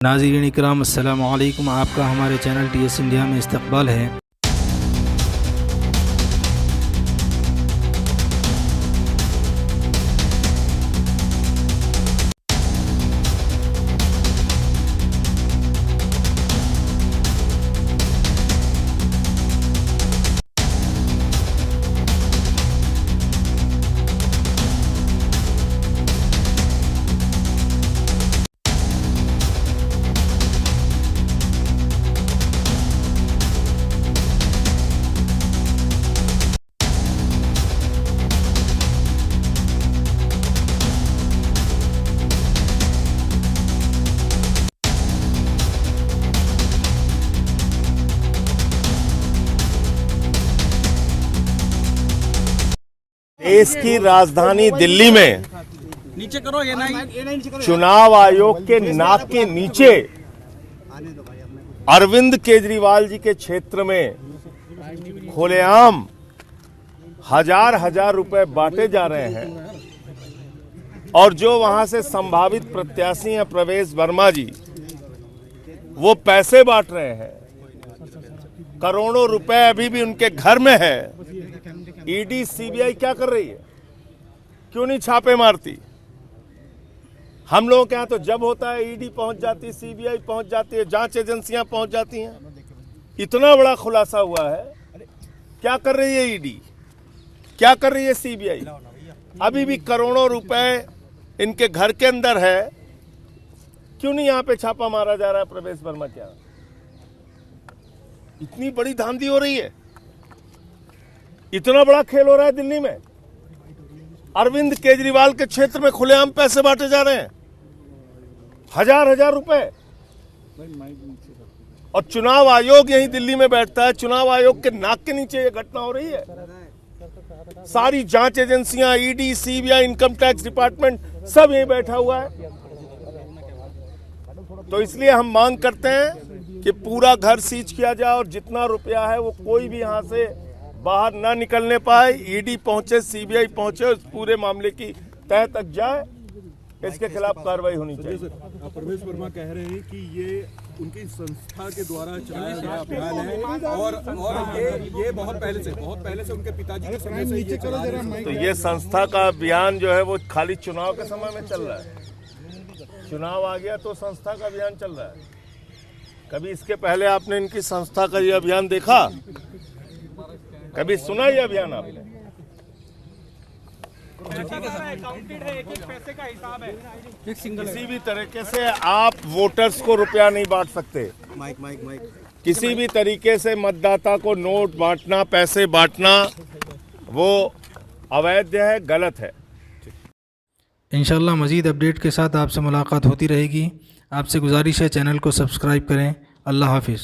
नाज़रीन इकराम अस्सलामु अलैकुम। आपका हमारे चैनल TS इंडिया में इस्तकबाल है। देश की राजधानी दिल्ली में नीचे करो ये नहीं चुनाव आयोग के नाक के नीचे अरविंद केजरीवाल जी के क्षेत्र में खुलेआम हजार रुपए बांटे जा रहे हैं और जो वहां से संभावित प्रत्याशी हैं प्रवेश वर्मा जी, वो पैसे बांट रहे हैं। करोड़ों रुपए अभी भी उनके घर में है। ईडी सीबीआई क्या कर रही है? क्यों नहीं छापे मारती? हम लोगों के यहां तो जब होता है ईडी पहुंच जाती है, सीबीआई पहुंच जाती है, जांच एजेंसियां पहुंच जाती हैं। इतना बड़ा खुलासा हुआ है, क्या कर रही है ईडी, क्या कर रही है सीबीआई? अभी भी करोड़ों रुपए इनके घर के अंदर है। क्यों नहीं यहां पे छापा मारा जा रहा है प्रवेश वर्मा के यहां? इतनी बड़ी धांधली हो रही है, इतना बड़ा खेल हो रहा है दिल्ली में। अरविंद केजरीवाल के क्षेत्र में खुलेआम पैसे बांटे जा रहे हैं, हजार रुपए। और चुनाव आयोग यहीं दिल्ली में बैठता है। चुनाव आयोग के नाक के नीचे ये घटना हो रही है। सारी जांच एजेंसियां, ED, CBI, income tax department सब यहीं बैठा हुआ है। तो इसलिए हम मांग करते हैं कि पूरा घर सीज किया जाए और जितना रुपया है वो कोई भी यहां से बाहर ना निकलने पाए। ईडी पहुंचे, सीबीआई पहुंचे, उस पूरे मामले की तह तक जाए। इसके खिलाफ कार्रवाई होनी चाहिए। प्रवेश वर्मा कह रहे हैं कि ये उनकी संस्था के द्वारा चलाया गया अभियान है और ये बहुत पहले से उनके पिताजी के समय से ये चला रहे हैं। तो ये संस्था का अभियान जो है वो खाली चुनाव के समय में चल रहा है। चुनाव आ गया तो संस्था का अभियान चल रहा है। कभी इसके पहले आपने इनकी संस्था का ये अभियान देखा? कभी सुना ये अभियान आपने? पैसे का हिसाब है। किसी भी तरीके से आप वोटर्स को रुपया नहीं बांट सकते। किसी भी तरीके से मतदाता को नोट बांटना, पैसे बांटना, वो अवैध है, गलत है। इंशाअल्लाह मज़ीद अपडेट के साथ आपसे मुलाकात होती रहेगी। आपसे गुजारिश है चैनल को सब्सक्राइब करें। अल्लाह हाफिज़।